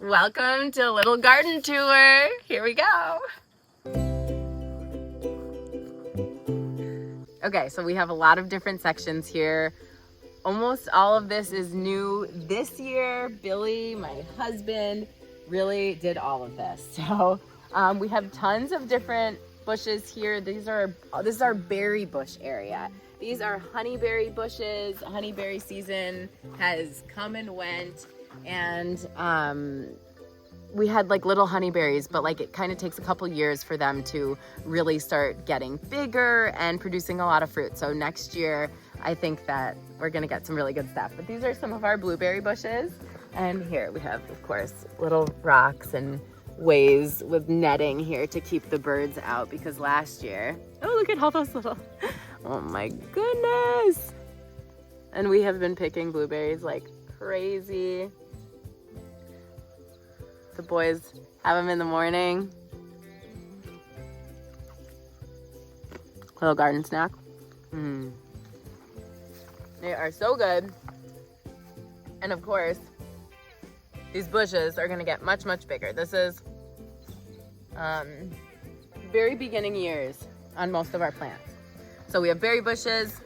Welcome to a little garden tour. Here we go. Okay, so we have a lot of different sections here. Almost all of this is new this year. Billy, my husband, really did all of this. So we have tons of different bushes here. This is our berry bush area. These are honeyberry bushes. Honeyberry season has come and went, and we had like little honeyberries, but like it kind of takes a couple years for them to really start getting bigger and producing a lot of fruit. So next year, I think that we're gonna get some really good stuff. But these are some of our blueberry bushes. And here we have, of course, little rocks and ways with netting here to keep the birds out, because last year, oh, look at all those little, oh my goodness. And we have been picking blueberries like crazy. The boys have them in the morning. Little garden snack. They are so good. And of course, these bushes are gonna get much, much bigger. This is very beginning years on most of our plants. So we have berry bushes,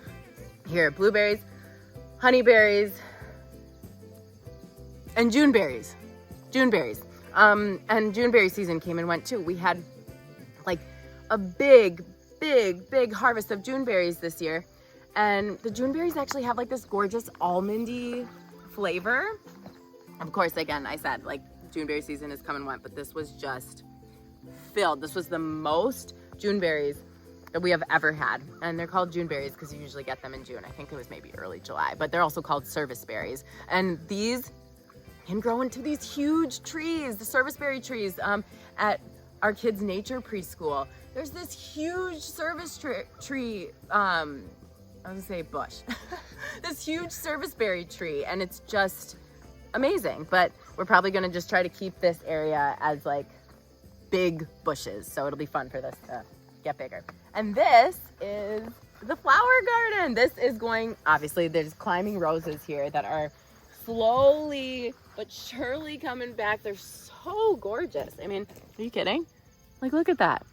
here blueberries, honeyberries, and Juneberries. And Juneberry season came and went too. We had like a big harvest of Juneberries this year. And the Juneberries actually have like this gorgeous almondy flavor. Of course, again, I said like Juneberry season has come and went, but this was just filled. This was the most Juneberries that we have ever had. And they're called Juneberries because you usually get them in June. I think it was maybe early July, but they're also called service berries. And these can grow into these huge trees, the serviceberry trees. At our kids' nature preschool, there's this huge service tree, I was gonna say bush, this huge serviceberry tree, and it's just amazing. But we're probably gonna just try to keep this area as like big bushes, so it'll be fun for this to get bigger. And this is the flower garden. This is going, obviously there's climbing roses here that are slowly but surely coming back. They're so gorgeous. I mean, are you kidding? Like, look at that.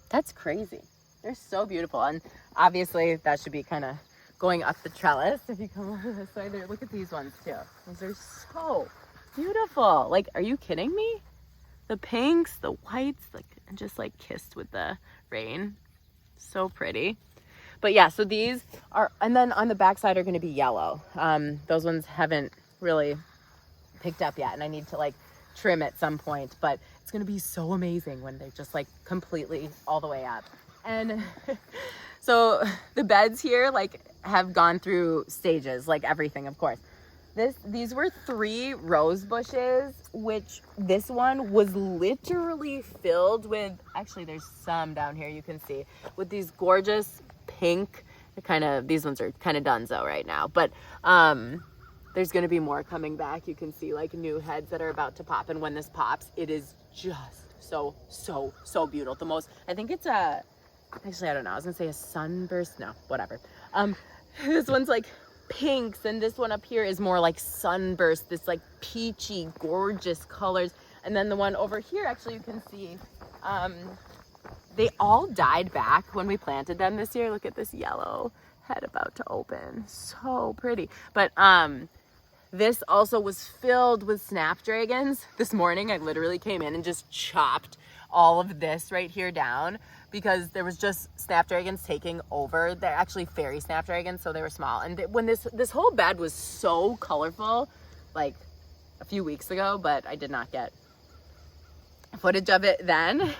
That's crazy. They're so beautiful. And obviously that should be kind of going up the trellis. If you come over this way there, look at these ones too. These are so beautiful. Like, are you kidding me? The pinks, the whites, like, and just like kissed with the rain. So pretty. But yeah, so these are, and then on the backside are going to be yellow. Those ones haven't really picked up yet, and I need to like trim at some point, but it's going to be so amazing when they're just like completely all the way up. And so the beds here like have gone through stages, like everything, of course. These were 3 rose bushes, which this one was literally filled with, actually there's some down here you can see, with these gorgeous pink, these ones are kind of donezo right now, but there's going to be more coming back. You can see like new heads that are about to pop, and when this pops, it is just so beautiful. The most, I think it's actually I don't know, I was gonna say a sunburst, no, whatever. This one's like pinks, and this one up here is more like sunburst, this like peachy gorgeous colors. And then the one over here, actually you can see they all died back when we planted them this year. Look at this yellow head about to open, so pretty. But this also was filled with snapdragons. This morning I literally came in and just chopped all of this right here down because there was just snapdragons taking over. They're actually fairy snapdragons, so they were small. And when this whole bed was so colorful like a few weeks ago, but I did not get footage of it then.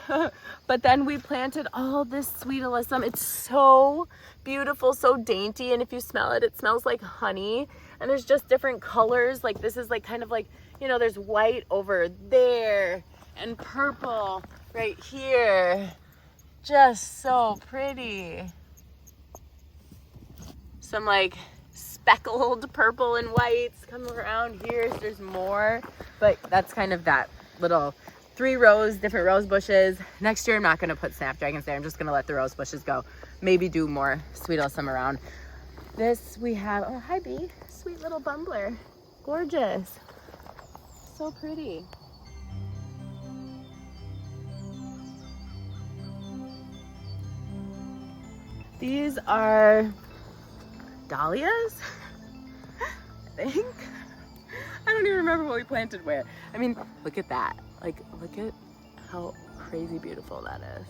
But then we planted all this sweet alyssum. It's so beautiful, so dainty, and if you smell it, it smells like honey. And there's just different colors. Like this is like kind of like, you know, there's white over there and purple right here. Just so pretty. Some like speckled purple and whites come around here. So there's more, but that's kind of that little 3 different rose bushes. Next year, I'm not going to put snapdragons there. I'm just going to let the rose bushes go. Maybe do more sweet alyssum around. This we have, oh, hi Bee, sweet little bumbler. Gorgeous. so pretty. These are dahlias, I think. I don't even remember what we planted where. I mean, look at that. Like, look at how crazy beautiful that is.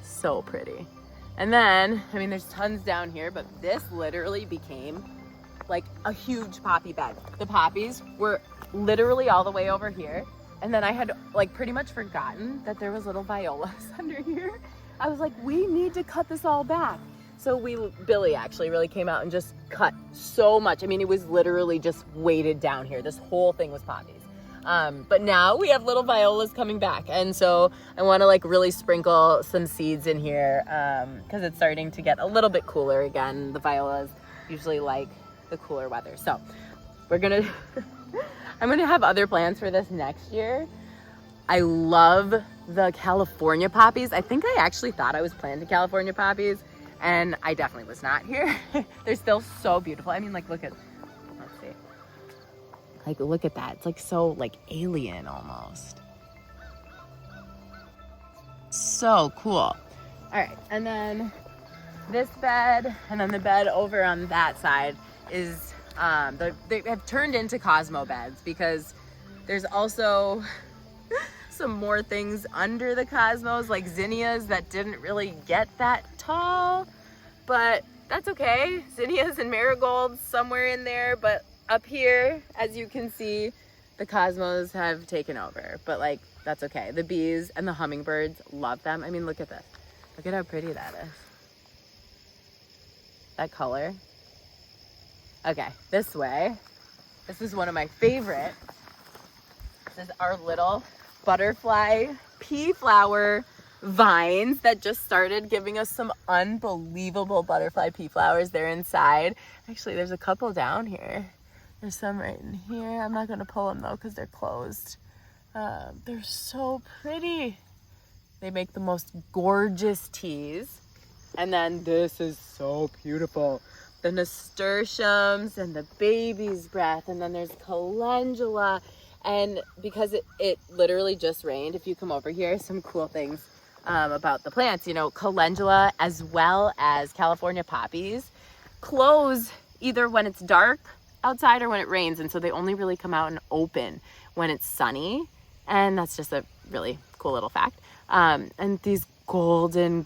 So pretty. And then, I mean, there's tons down here, but this literally became like a huge poppy bed. The poppies were literally all the way over here. And then I had like pretty much forgotten that there was little violas under here. I was like, we need to cut this all back. So Billy actually really came out and just cut so much. I mean, it was literally just weighted down here. This whole thing was poppies. But now we have little violas coming back. And so I want to like really sprinkle some seeds in here because it's starting to get a little bit cooler again. The violas usually like the cooler weather. So we're going to, I'm going to have other plans for this next year. I love the California poppies. I think I actually thought I was planting California poppies, and I definitely was not here. They're still so beautiful. I mean, like, let's see. Like, look at that. It's like so like alien almost. So cool. All right, and then this bed, and then the bed over on that side is, they have turned into Cosmo beds because there's also some more things under the cosmos, like zinnias that didn't really get that tall, but that's okay. Zinnias and marigolds somewhere in there, but up here, as you can see, the cosmos have taken over, but like, that's okay. The bees and the hummingbirds love them. I mean, look at this. Look at how pretty that is. That color. Okay, this way. This is one of my favorite. This is our little butterfly pea flower vines that just started giving us some unbelievable butterfly pea flowers. They're inside. Actually, there's a couple down here. There's some right in here. I'm not going to pull them though because they're closed. They're so pretty. They make the most gorgeous teas. And then this is so beautiful. The nasturtiums and the baby's breath. And then there's calendula. And because it literally just rained, if you come over here, some cool things about the plants, you know, calendula as well as California poppies close either when it's dark outside or when it rains. And so they only really come out and open when it's sunny. And that's just a really cool little fact. And these golden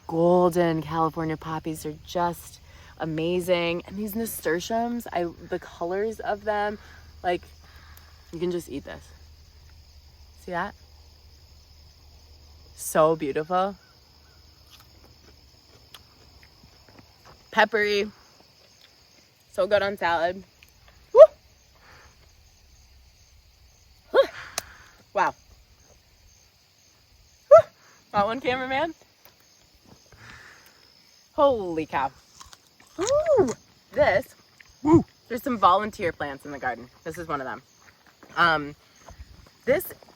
California poppies are just amazing. And these nasturtiums, the colors of them, like, you can just eat this. See that? So beautiful. Peppery. So good on salad. Woo! Woo! Wow. Woo! That one, cameraman? Holy cow. Woo! This. Woo! There's some volunteer plants in the garden. This is one of them.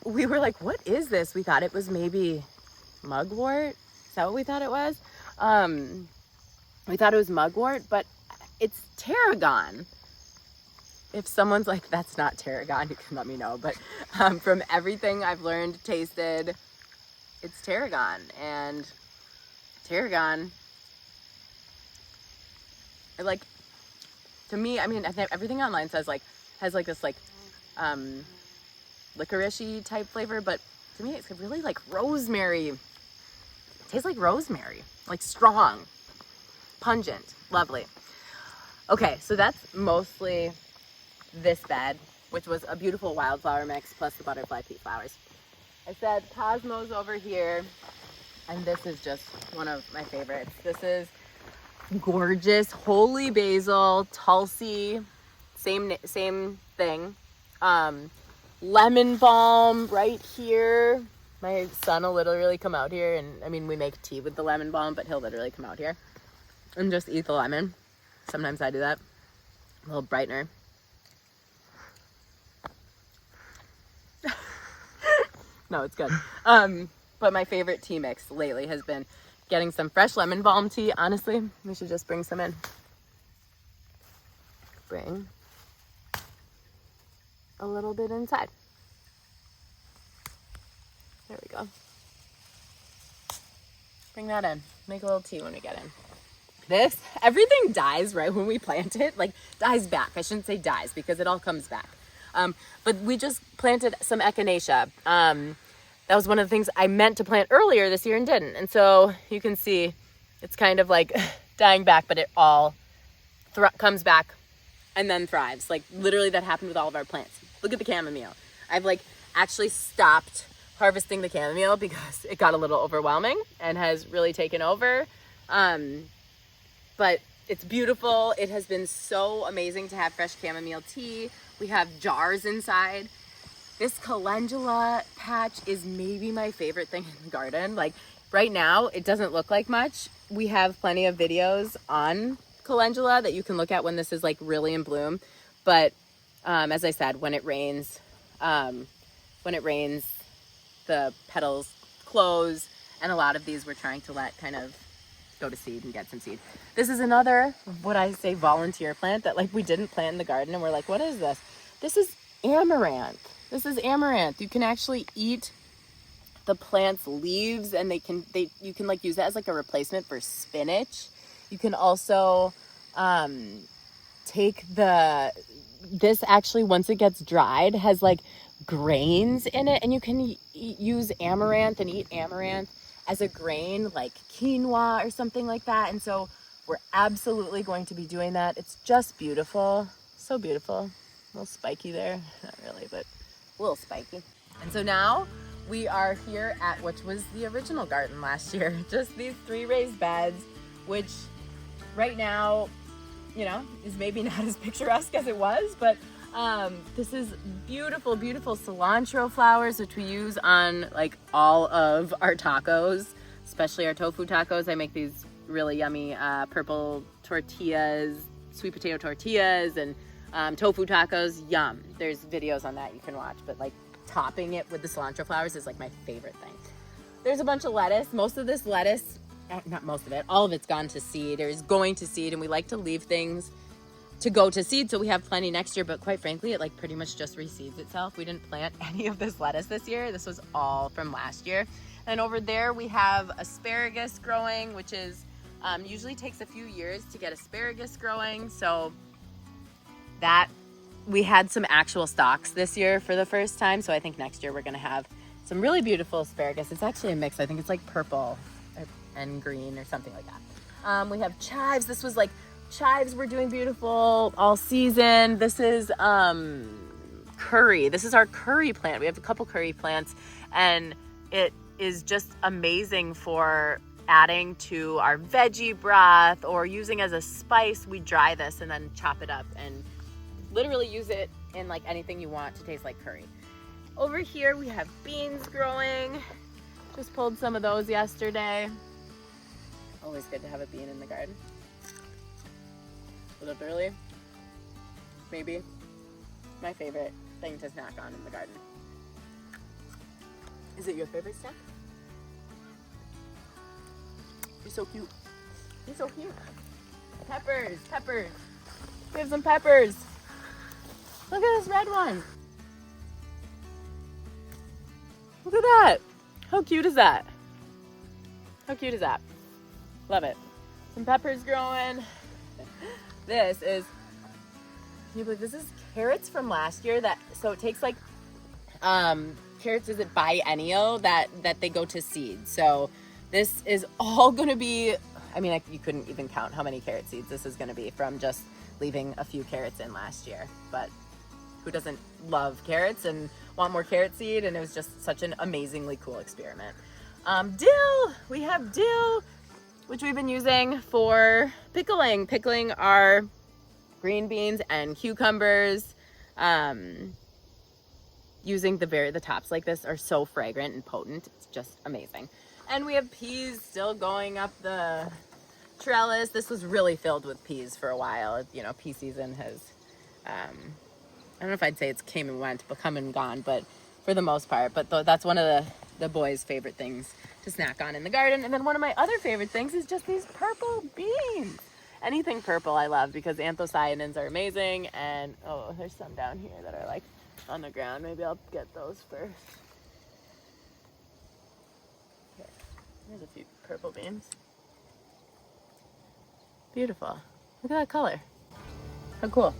We were like, what is this? We thought it was maybe mugwort. Is that what we thought it was? We thought it was mugwort, but it's tarragon. If someone's like, that's not tarragon, you can let me know. But from everything I've learned, tasted, it's tarragon. And tarragon, like, to me, I mean, I think everything online says like, has like this like, licorice-y type flavor, but to me it's really like rosemary. It tastes like rosemary, like strong, pungent, lovely. Okay, so that's mostly this bed, which was a beautiful wildflower mix plus the butterfly pea flowers. I said cosmos over here, and this is just one of my favorites. This is gorgeous holy basil, tulsi, same thing. Lemon balm right here. My son will literally come out here, and I mean, we make tea with the lemon balm, but he'll literally come out here and just eat the lemon. Sometimes I do that. A little brightener. No, it's good. But my favorite tea mix lately has been getting some fresh lemon balm tea. Honestly, we should just bring some in. a little bit inside. There we go. Bring that in. Make a little tea when we get in. Everything dies right when we plant it, like dies back. I shouldn't say dies because it all comes back. But we just planted some echinacea. That was one of the things I meant to plant earlier this year and didn't. And so you can see it's kind of like dying back, but it all comes back and then thrives. Like literally that happened with all of our plants. Look at the chamomile. I've like actually stopped harvesting the chamomile because it got a little overwhelming and has really taken over. But it's beautiful. It has been so amazing to have fresh chamomile tea. We have jars inside. This calendula patch is maybe my favorite thing in the garden. Like right now, it doesn't look like much. We have plenty of videos on calendula that you can look at when this is like really in bloom. But as I said, when it rains, the petals close, and a lot of these we're trying to let kind of go to seed and get some seed. This is another, what I say, volunteer plant that like we didn't plant in the garden, and we're like, what is this? This is amaranth. This is amaranth. You can actually eat the plant's leaves, and you can like use that as like a replacement for spinach. You can also take this actually, once it gets dried, has like grains in it, and you can use amaranth and eat amaranth as a grain, like quinoa or something like that. And so we're absolutely going to be doing that. It's just beautiful. So beautiful. A little spiky there. Not really, but a little spiky. And so now we are here at which was the original garden last year. Just these 3 raised beds, which right now, you know, is maybe not as picturesque as it was, but this is beautiful, beautiful cilantro flowers, which we use on like all of our tacos, especially our tofu tacos. I make these really yummy purple tortillas, sweet potato tortillas, and tofu tacos. Yum. There's videos on that you can watch, but like topping it with the cilantro flowers is like my favorite thing. There's a bunch of lettuce. Most of this lettuce, not most of it, all of it's gone to seed or is going to seed, and we like to leave things to go to seed so we have plenty next year. But quite frankly, it like pretty much just reseeds itself. We didn't plant any of this lettuce this year. This was all from last year. And over there we have asparagus growing, which is usually takes a few years to get asparagus growing. So that we had some actual stalks this year for the first time. So I think next year we're gonna have some really beautiful asparagus. It's actually a mix. I think it's like purple and green or something like that. We have chives. This was like chives were doing beautiful all season. This is curry. This is our curry plant. We have a couple curry plants, and it is just amazing for adding to our veggie broth or using as a spice. We dry this and then chop it up and literally use it in like anything you want to taste like curry. Over here we have beans growing. Just pulled some of those yesterday. Always good to have a bean in the garden. Literally, maybe my favorite thing to snack on in the garden. Is it your favorite snack? You're so cute. You're so cute. Peppers, peppers. We have some peppers. Look at this red one. Look at that. How cute is that? How cute is that? Love it. Some peppers growing. This is, can you believe this is carrots from last year? So it takes like, carrots, is it biennial that they go to seed. So this is all gonna be, I mean, you couldn't even count how many carrot seeds this is gonna be from just leaving a few carrots in last year. But who doesn't love carrots and want more carrot seed? And it was just such an amazingly cool experiment. Dill, we have dill, which we've been using for pickling our green beans and cucumbers. Using the tops like this are so fragrant and potent. It's just amazing. And we have peas still going up the trellis. This was really filled with peas for a while. You know, pea season has, I don't know if I'd say it's came and went, but come and gone, but for the most part. But that's one of the boys' favorite things to snack on in the garden. And then one of my other favorite things is just these purple beans. Anything purple I love because anthocyanins are amazing. And oh, there's some down here that are like on the ground. Maybe I'll get those first. Here. Here's a few purple beans. Beautiful. Look at that color. How cool.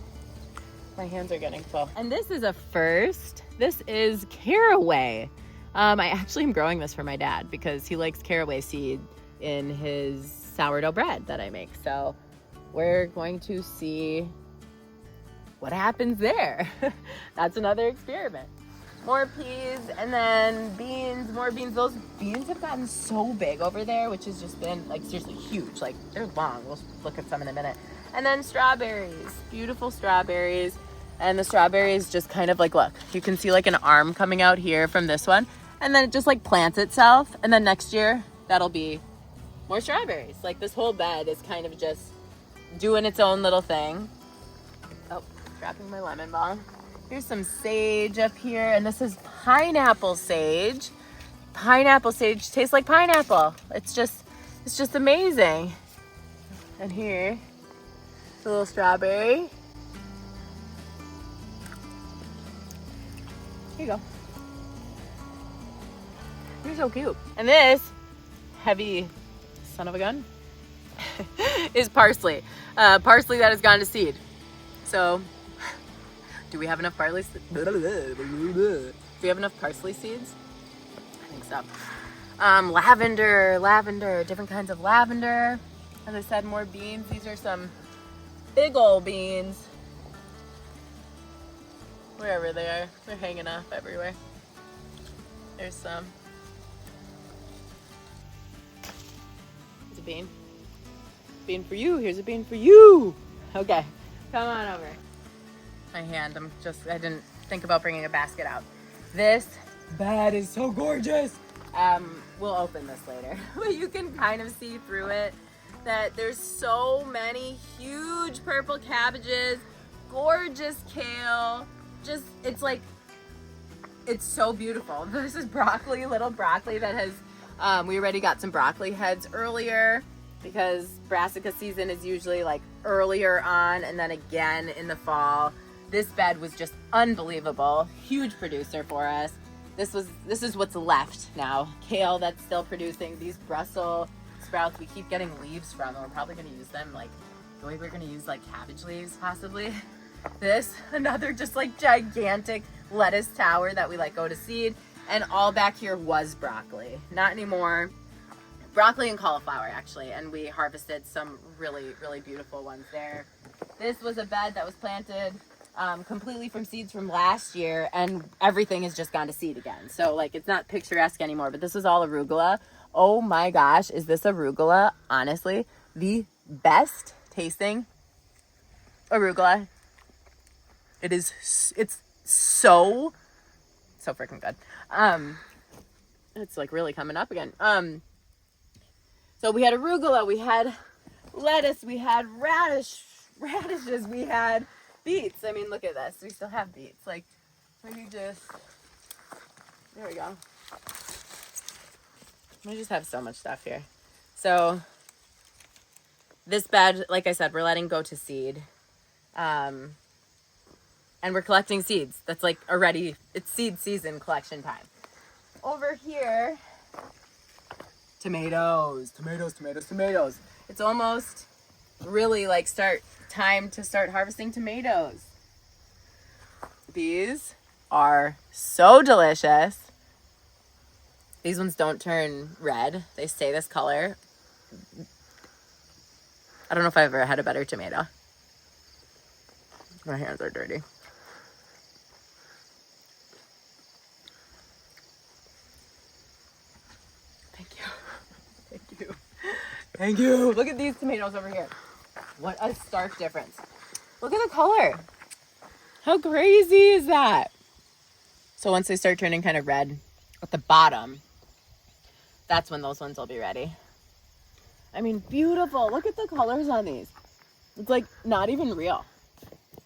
My hands are getting full. And this is a first. This is caraway. I actually am growing this for my dad because he likes caraway seed in his sourdough bread that I make. So we're going to see what happens there. That's another experiment. More peas and then beans, more beans. Those beans have gotten so big over there, which has just been like seriously huge. Like they're long. We'll look at some in a minute. And then strawberries, beautiful strawberries. And the strawberries just kind of like, look, you can see like an arm coming out here from this one. And then it just like plants itself. And then next year, that'll be more strawberries. Like this whole bed is kind of just doing its own little thing. Oh, dropping my lemon balm. Here's some sage up here. And this is pineapple sage. Pineapple sage tastes like pineapple. It's just amazing. And here, a little strawberry. Here you go. You're so cute. And this heavy son of a gun is parsley. Parsley that has gone to seed. So, do we have enough parsley? Do we have enough parsley seeds? I think so. Lavender, different kinds of lavender. As I said, more beans. These are some big old beans. Wherever they are, they're hanging off everywhere. There's some. Here's a bean. Bean for you. Here's a bean for you. Okay, come on over. My hand, I didn't think about bringing a basket out. This bed is so gorgeous. We'll open this later. But you can kind of see through it that there's so many huge purple cabbages, gorgeous kale. Just, it's like, it's so beautiful. This is broccoli, little broccoli that has, we already got some broccoli heads earlier because brassica season is usually like earlier on and then again in the fall. This bed was just unbelievable. Huge producer for us. This is what's left now. Kale that's still producing. These Brussels sprouts we keep getting leaves from, and we're probably gonna use them like the way we're gonna use like cabbage leaves possibly. This, another just like gigantic lettuce tower that we let go to seed. And all back here was broccoli. Not anymore. Broccoli and cauliflower actually. And we harvested some really, really beautiful ones there. This was a bed that was planted completely from seeds from last year. And everything has just gone to seed again. So like it's not picturesque anymore. But this is all arugula. Oh my gosh, is this arugula? Honestly, the best tasting arugula. It's so freaking good. It's like really coming up again. So we had arugula, we had lettuce, we had radishes, we had beets. I mean, look at this. We still have beets. Like, there we go. We just have so much stuff here. So this bed, like I said, we're letting go to seed. And we're collecting seeds. That's like already, it's seed season collection time. Over here, tomatoes. It's almost really like time to start harvesting tomatoes. These are so delicious. These ones don't turn red. They stay this color. I don't know if I've ever had a better tomato. My hands are dirty. Thank you. Look at these tomatoes over here. What a stark difference. Look at the color. How crazy is that? So once they start turning kind of red at the bottom, that's when those ones will be ready. I mean, beautiful. Look at the colors on these. It's like not even real.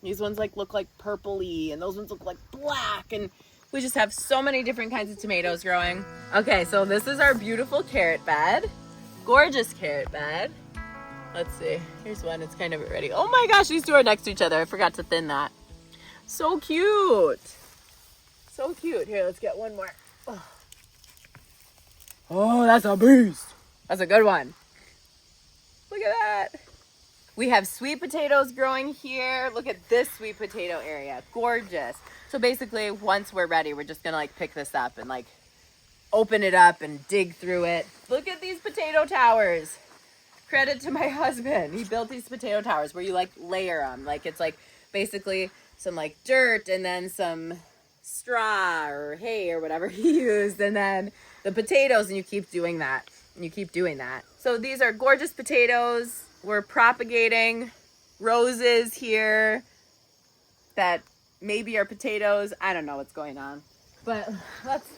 These ones like look like purpley and those ones look like black, and we just have so many different kinds of tomatoes growing. Okay, so this is our beautiful carrot bed. Gorgeous carrot bed. Let's see. Here's one. It's kind of ready. Oh my gosh, these two are next to each other. I forgot to thin that. So cute. So cute. Here, let's get one more. Oh, that's a beast. That's a good one. Look at that. We have sweet potatoes growing here. Look at this sweet potato area. Gorgeous. So basically, once we're ready, we're just gonna like pick this up and like open it up and dig through it. Look at these potato towers. Credit to my husband. He built these potato towers where you like layer them. Like it's like basically some like dirt and then some straw or hay or whatever he used, and then the potatoes, and you keep doing that. And you keep doing that. So these are gorgeous potatoes. We're propagating roses here that maybe are potatoes. I don't know what's going on. But let's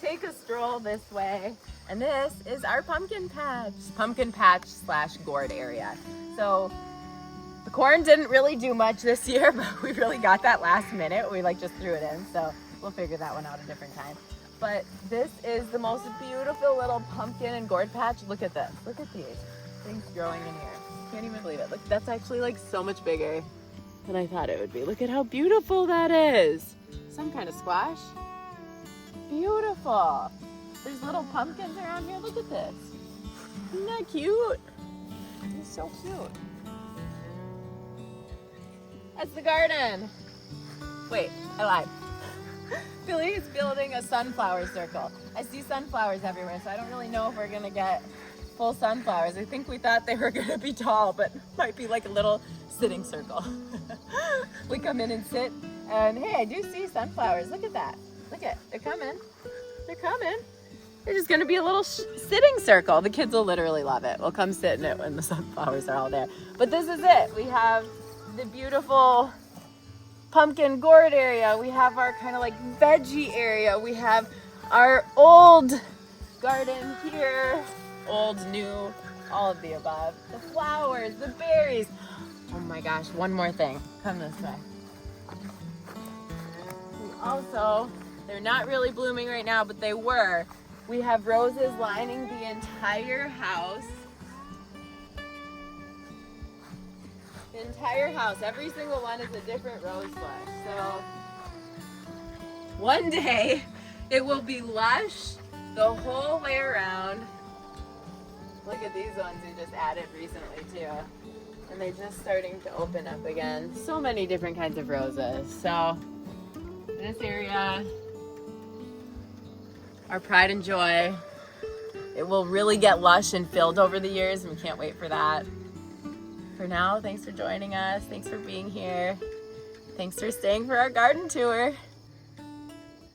take a stroll this way. And this is our pumpkin patch slash gourd area. So the corn didn't really do much this year, but we really got that last minute. We like just threw it in. So we'll figure that one out a different time. But this is the most beautiful little pumpkin and gourd patch. Look at this. Look at these things growing in here. Can't even believe it. Look, that's actually like so much bigger than I thought it would be. Look at how beautiful that is. Some kind of squash. Beautiful. There's little pumpkins around here. Look at this. Isn't that cute? It's so cute. That's the garden. Wait, I lied. Billy is building a sunflower circle. I see sunflowers everywhere, so I don't really know if we're gonna get full sunflowers. I think we thought they were gonna be tall, but might be like a little sitting circle. We come in and sit, and hey, I do see sunflowers. Look at that. Look at, they're coming. They're coming. They're just gonna be a little sitting circle. The kids will literally love it. We'll come sit in it when the sunflowers are all there. But this is it. We have the beautiful pumpkin gourd area. We have our kind of like veggie area. We have our old garden here. Old, new, all of the above. The flowers, the berries. Oh my gosh, one more thing. Come this way. We also, they're not really blooming right now, but they were. We have roses lining the entire house. The entire house, every single one is a different rose bush. So one day it will be lush the whole way around. Look at these ones we just added recently too. And they're just starting to open up again. So many different kinds of roses. So this area, our pride and joy, it will really get lush and filled over the years, and we can't wait for that. For now, thanks for joining us. Thanks for being here. Thanks for staying for our garden tour.